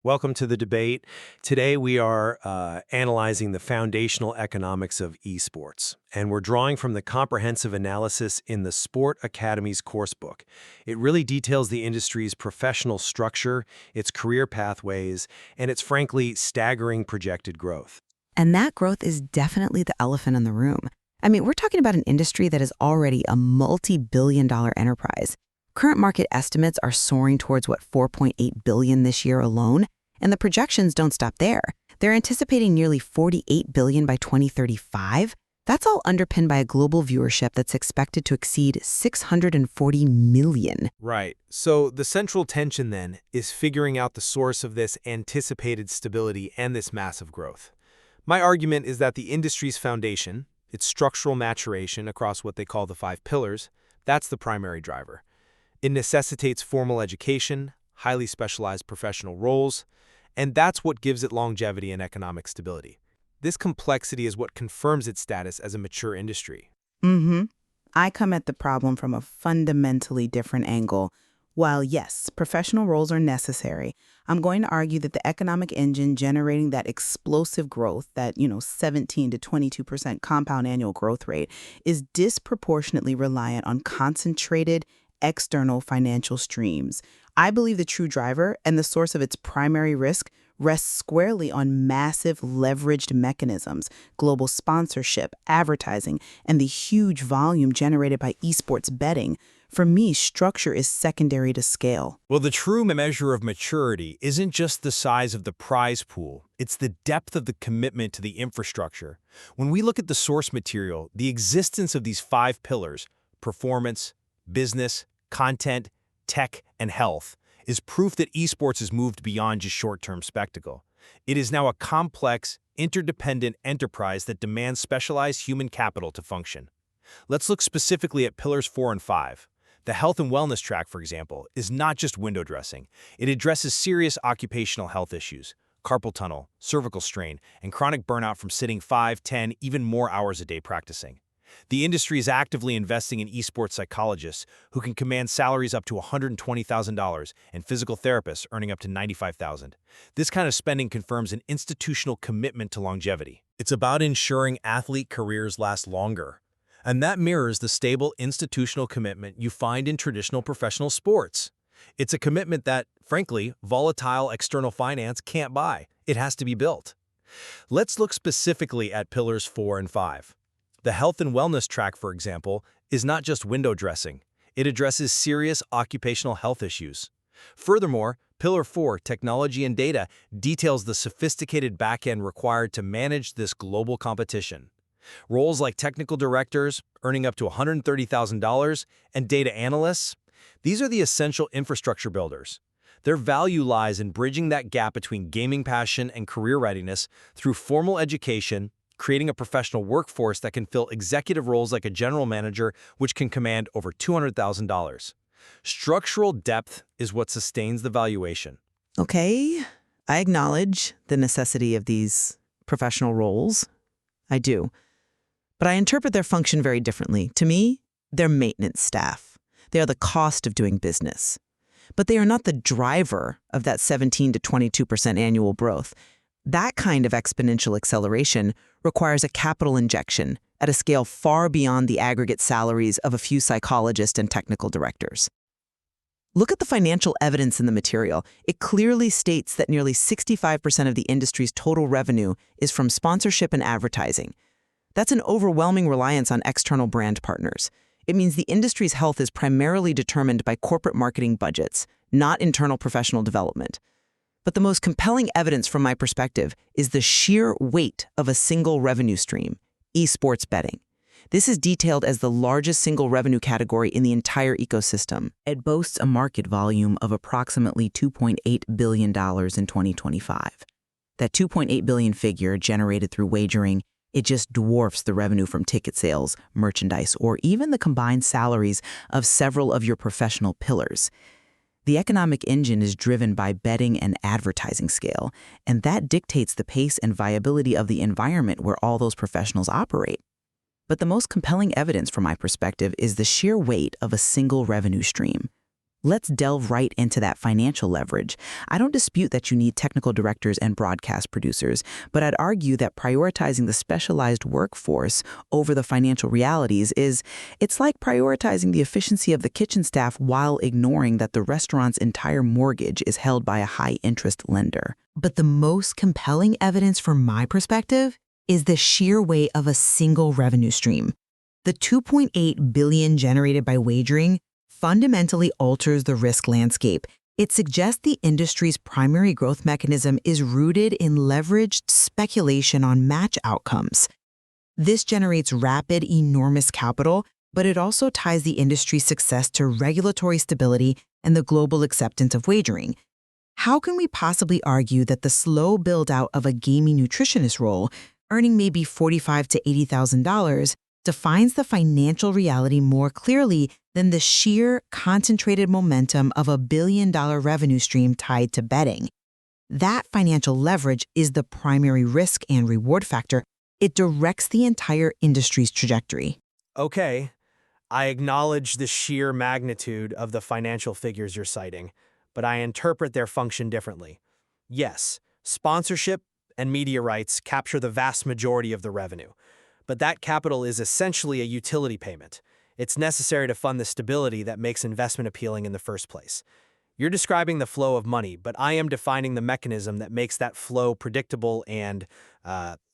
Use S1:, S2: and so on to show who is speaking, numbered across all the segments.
S1: Welcome to the debate. Today we are analyzing the foundational economics of esports, and we're drawing from the comprehensive analysis in the Sport Academy's coursebook. It really details the industry's professional structure, its career pathways, and its frankly staggering projected growth.
S2: And that growth is definitely the elephant in the room. I mean, we're talking about an industry that is already a multi-billion-dollar enterprise. Current market estimates are soaring towards, $4.8 billion this year alone, and the projections don't stop there. They're anticipating nearly $48 billion by 2035. That's all underpinned by a global viewership that's expected to exceed 640 million.
S1: Right. So the central tension then is figuring out the source of this anticipated stability and this massive growth. My argument is that the industry's foundation, its structural maturation across what they call the 5 pillars, that's the primary driver. It necessitates formal education, highly specialized professional roles, and that's what gives it longevity and economic stability. This complexity is what confirms its status as a mature industry.
S3: I come at the problem from a fundamentally different angle. While yes, professional roles are necessary, I'm going to argue that the economic engine generating that explosive growth, that 17 to 22% compound annual growth rate, is disproportionately reliant on concentrated external financial streams. I believe the true driver and the source of its primary risk rests squarely on massive leveraged mechanisms, global sponsorship, advertising, and the huge volume generated by esports betting. For me, structure is secondary to scale.
S4: Well, the true measure of maturity isn't just the size of the prize pool, it's the depth of the commitment to the infrastructure. When we look at the source material, the existence of these 5 pillars, performance, business, content, tech, and health, is proof that esports has moved beyond just short-term spectacle. It is now a complex, interdependent enterprise that demands specialized human capital to function. Let's look specifically at pillars 4 and 5. The health and wellness track, for example, is not just window dressing. It addresses serious occupational health issues, carpal tunnel, cervical strain, and chronic burnout from sitting 5, 10, even more hours a day practicing. The industry is actively investing in esports psychologists who can command salaries up to $120,000 and physical therapists earning up to $95,000. This kind of spending confirms an institutional commitment to longevity. It's about ensuring athlete careers last longer. And that mirrors the stable institutional commitment you find in traditional professional sports. It's a commitment that, frankly, volatile external finance can't buy. It has to be built. Let's look specifically at pillars 4 and 5. The health and wellness track, for example, is not just window dressing. It addresses serious occupational health issues. Furthermore, Pillar 4, technology and data, details the sophisticated backend required to manage this global competition. Roles like technical directors, earning up to $130,000, and data analysts, these are the essential infrastructure builders. Their value lies in bridging that gap between gaming passion and career readiness through formal education, creating a professional workforce that can fill executive roles like a general manager, which can command over $200,000. Structural depth is what sustains the valuation.
S2: Okay, I acknowledge the necessity of these professional roles. I do. But I interpret their function very differently. To me, they're maintenance staff. They are the cost of doing business. But they are not the driver of that 17 to 22% annual growth. That kind of exponential acceleration requires a capital injection at a scale far beyond the aggregate salaries of a few psychologists and technical directors. Look at the financial evidence in the material. It clearly states that nearly 65% of the industry's total revenue is from sponsorship and advertising. That's an overwhelming reliance on external brand partners. It means the industry's health is primarily determined by corporate marketing budgets, not internal professional development. But the most compelling evidence from my perspective is the sheer weight of a single revenue stream, esports betting. This is detailed as the largest single revenue category in the entire ecosystem. It boasts a market volume of approximately $2.8 billion in 2025. That $2.8 billion figure generated through wagering, it just dwarfs the revenue from ticket sales, merchandise, or even the combined salaries of several of your professional pillars. The economic engine is driven by betting and advertising scale, and that dictates the pace and viability of the environment where all those professionals operate. But the most compelling evidence from my perspective is the sheer weight of a single revenue stream,
S3: Let's delve right into that financial leverage. I don't dispute that you need technical directors and broadcast producers, but I'd argue that prioritizing the specialized workforce over the financial realities it's like prioritizing the efficiency of the kitchen staff while ignoring that the restaurant's entire mortgage is held by a high-interest lender.
S2: But the most compelling evidence from my perspective is the sheer weight of a single revenue stream. The $2.8 billion generated by wagering fundamentally alters the risk landscape. It suggests the industry's primary growth mechanism is rooted in leveraged speculation on match outcomes. This generates rapid, enormous capital, but it also ties the industry's success to regulatory stability and the global acceptance of wagering. How can we possibly argue that the slow build-out of a gaming nutritionist role, earning maybe $45,000 to $80,000, defines the financial reality more clearly than the sheer, concentrated momentum of a billion-dollar revenue stream tied to betting? That financial leverage is the primary risk and reward factor. It directs the entire industry's trajectory.
S1: Okay, I acknowledge the sheer magnitude of the financial figures you're citing, but I interpret their function differently. Yes, sponsorship and media rights capture the vast majority of the revenue, but that capital is essentially a utility payment. It's necessary to fund the stability that makes investment appealing in the first place. You're describing the flow of money, but I am defining the mechanism that makes that flow predictable and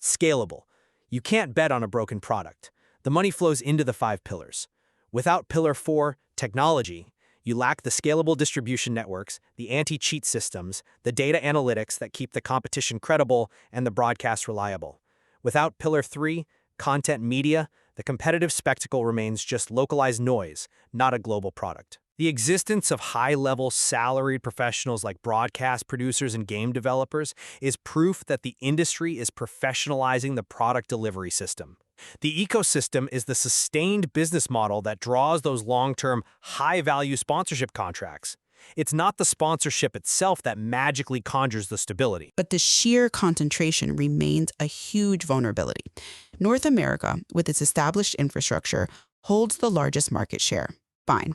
S1: scalable. You can't bet on a broken product. The money flows into the 5 pillars. Without Pillar 4, technology, you lack the scalable distribution networks, the anti-cheat systems, the data analytics that keep the competition credible and the broadcast reliable. Without Pillar 3, content media, the competitive spectacle remains just localized noise, not a global product. The existence of high-level salaried professionals like broadcast producers and game developers is proof that the industry is professionalizing the product delivery system. The ecosystem is the sustained business model that draws those long-term, high-value sponsorship contracts. It's not the sponsorship itself that magically conjures the stability.
S3: But the sheer concentration remains a huge vulnerability. North America, with its established infrastructure, holds the largest market share. Fine.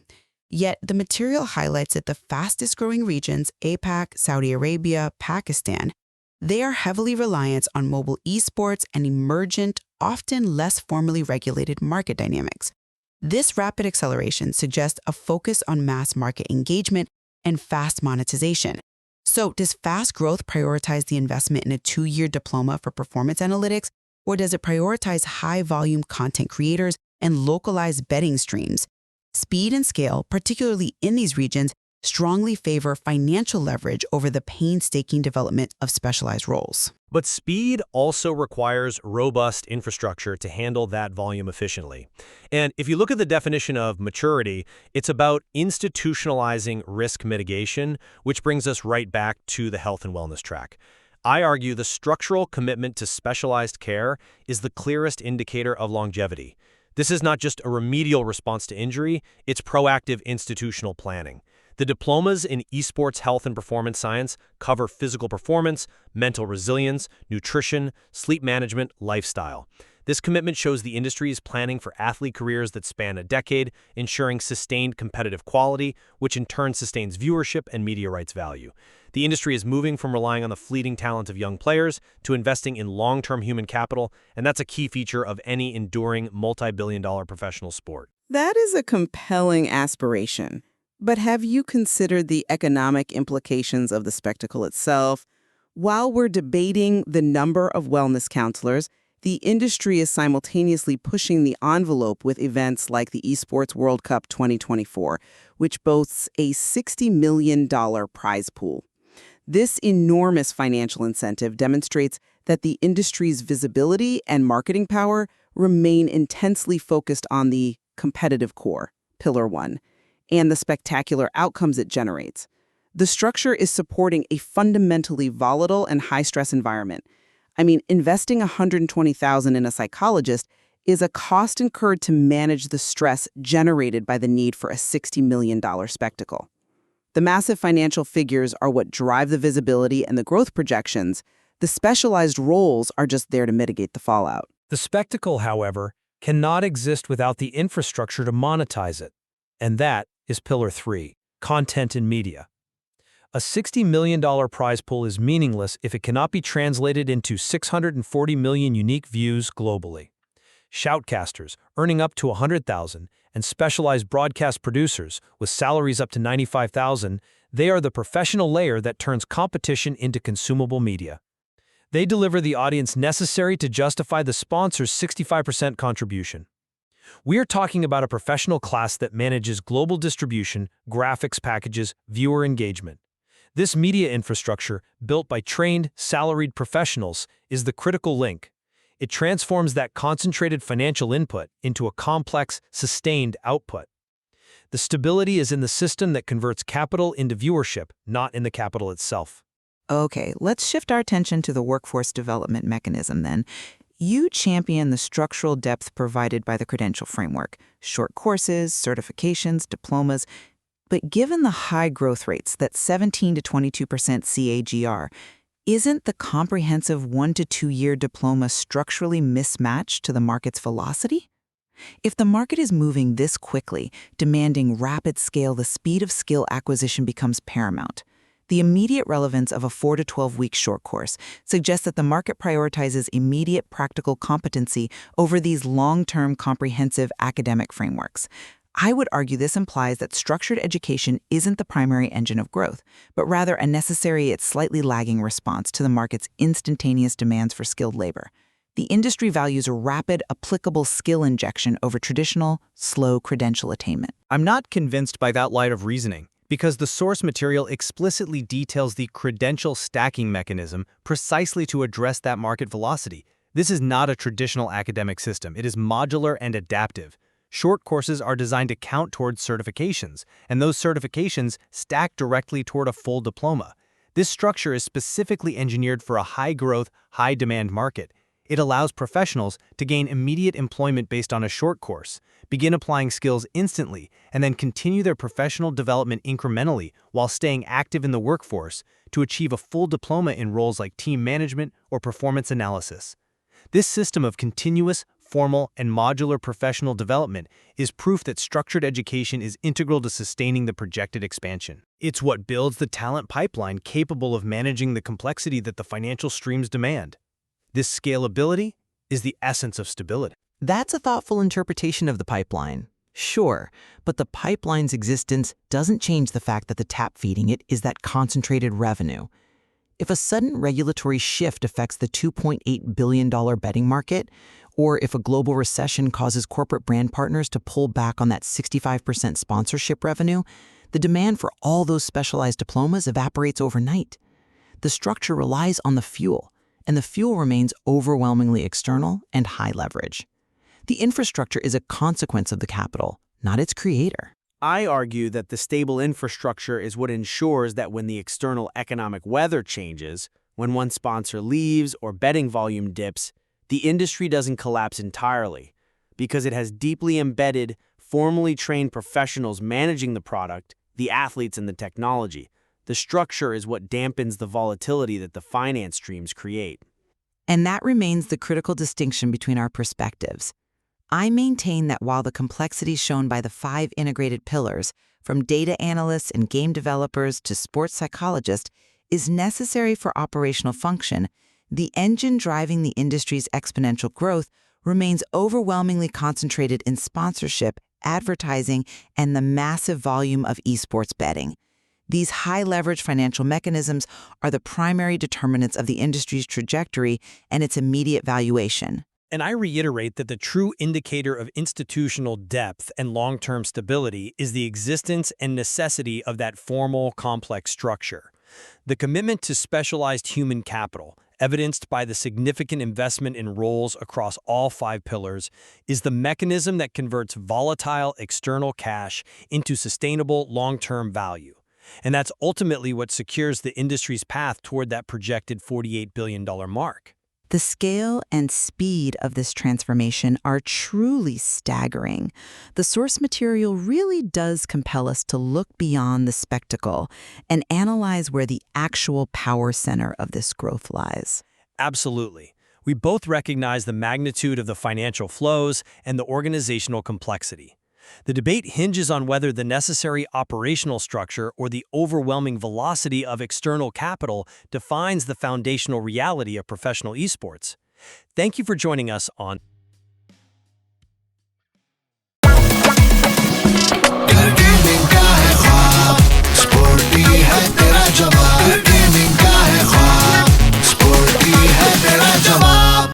S3: Yet the material highlights that the fastest-growing regions, APAC, Saudi Arabia, Pakistan, they are heavily reliant on mobile esports and emergent, often less formally regulated market dynamics. This rapid acceleration suggests a focus on mass market engagement and fast monetization. So does fast growth prioritize the investment in a 2-year diploma for performance analytics, or does it prioritize high-volume content creators and localized betting streams? Speed and scale, particularly in these regions, strongly favor financial leverage over the painstaking development of specialized roles.
S4: But speed also requires robust infrastructure to handle that volume efficiently. And if you look at the definition of maturity, it's about institutionalizing risk mitigation, which brings us right back to the health and wellness track. I argue the structural commitment to specialized care is the clearest indicator of longevity. This is not just a remedial response to injury, it's proactive institutional planning. The diplomas in esports health and performance science cover physical performance, mental resilience, nutrition, sleep management, lifestyle. This commitment shows the industry is planning for athlete careers that span a decade, ensuring sustained competitive quality, which in turn sustains viewership and media rights value. The industry is moving from relying on the fleeting talent of young players to investing in long-term human capital, and that's a key feature of any enduring multi-billion-dollar professional sport.
S3: That is a compelling aspiration. But have you considered the economic implications of the spectacle itself? While we're debating the number of wellness counselors, the industry is simultaneously pushing the envelope with events like the Esports World Cup 2024, which boasts a $60 million prize pool. This enormous financial incentive demonstrates that the industry's visibility and marketing power remain intensely focused on the competitive core, Pillar 1, and the spectacular outcomes it generates. The structure is supporting a fundamentally volatile and high-stress environment. I mean, investing $120,000 in a psychologist is a cost incurred to manage the stress generated by the need for a $60 million spectacle. The massive financial figures are what drive the visibility and the growth projections. The specialized roles are just there to mitigate the fallout.
S4: The spectacle, however, cannot exist without the infrastructure to monetize it. And that is Pillar 3,
S5: content and media. A $60 million prize pool is meaningless if it cannot be translated into 640 million unique views globally. Shoutcasters, earning up to $100,000, and specialized broadcast producers, with salaries up to $95,000, they are the professional layer that turns competition into consumable media. They deliver the audience necessary to justify the sponsor's 65% contribution. We are talking about a professional class that manages global distribution, graphics packages, viewer engagement. This media infrastructure, built by trained, salaried professionals, is the critical link. It transforms that concentrated financial input into a complex, sustained output. The stability is in the system that converts capital into viewership, not in the capital itself.
S3: Okay, let's shift our attention to the workforce development mechanism then. You champion the structural depth provided by the credential framework, short courses, certifications, diplomas. But given the high growth rates, that 17 to 22% CAGR, isn't the comprehensive 1 to 2 year diploma structurally mismatched to the market's velocity? If the market is moving this quickly, demanding rapid scale, the speed of skill acquisition becomes paramount. The immediate relevance of a 4 to 12-week short course suggests that the market prioritizes immediate practical competency over these long-term comprehensive academic frameworks. I would argue this implies that structured education isn't the primary engine of growth, but rather a necessary yet slightly lagging response to the market's instantaneous demands for skilled labor. The industry values a rapid, applicable skill injection over traditional, slow credential attainment.
S4: I'm not convinced by that line of reasoning, because the source material explicitly details the credential stacking mechanism precisely to address that market velocity. This is not a traditional academic system. It is modular and adaptive. Short courses are designed to count towards certifications, and those certifications stack directly toward a full diploma. This structure is specifically engineered for a high-growth, high-demand market. It allows professionals to gain immediate employment based on a short course, begin applying skills instantly, and then continue their professional development incrementally while staying active in the workforce to achieve a full diploma in roles like team management or performance analysis. This system of continuous, formal, and modular professional development is proof that structured education is integral to sustaining the projected expansion. It's what builds the talent pipeline capable of managing the complexity that the financial streams demand. This scalability is the essence of stability.
S2: That's a thoughtful interpretation of the pipeline. Sure, but the pipeline's existence doesn't change the fact that the tap feeding it is that concentrated revenue. If a sudden regulatory shift affects the $2.8 billion betting market, or if a global recession causes corporate brand partners to pull back on that 65% sponsorship revenue, the demand for all those specialized diplomas evaporates overnight. The structure relies on the fuel, and the fuel remains overwhelmingly external and high leverage. The infrastructure is a consequence of the capital, not its creator.
S1: I argue that the stable infrastructure is what ensures that when the external economic weather changes, when one sponsor leaves or betting volume dips, the industry doesn't collapse entirely, because it has deeply embedded, formally trained professionals managing the product, the athletes, and the technology. The structure is what dampens the volatility that the finance streams create.
S2: And that remains the critical distinction between our perspectives. I maintain that while the complexity shown by the 5 integrated pillars, from data analysts and game developers to sports psychologists, is necessary for operational function, the engine driving the industry's exponential growth remains overwhelmingly concentrated in sponsorship, advertising, and the massive volume of esports betting. These high-leverage financial mechanisms are the primary determinants of the industry's trajectory and its immediate valuation.
S5: And I reiterate that the true indicator of institutional depth and long-term stability is the existence and necessity of that formal, complex structure. The commitment to specialized human capital, evidenced by the significant investment in roles across all 5 pillars, is the mechanism that converts volatile external cash into sustainable long-term value. And that's ultimately what secures the industry's path toward that projected $48 billion mark.
S3: The scale and speed of this transformation are truly staggering. The source material really does compel us to look beyond the spectacle and analyze where the actual power center of this growth lies.
S5: Absolutely. We both recognize the magnitude of the financial flows and the organizational complexity. The debate hinges on whether the necessary operational structure or the overwhelming velocity of external capital defines the foundational reality of professional esports. Thank you for joining us on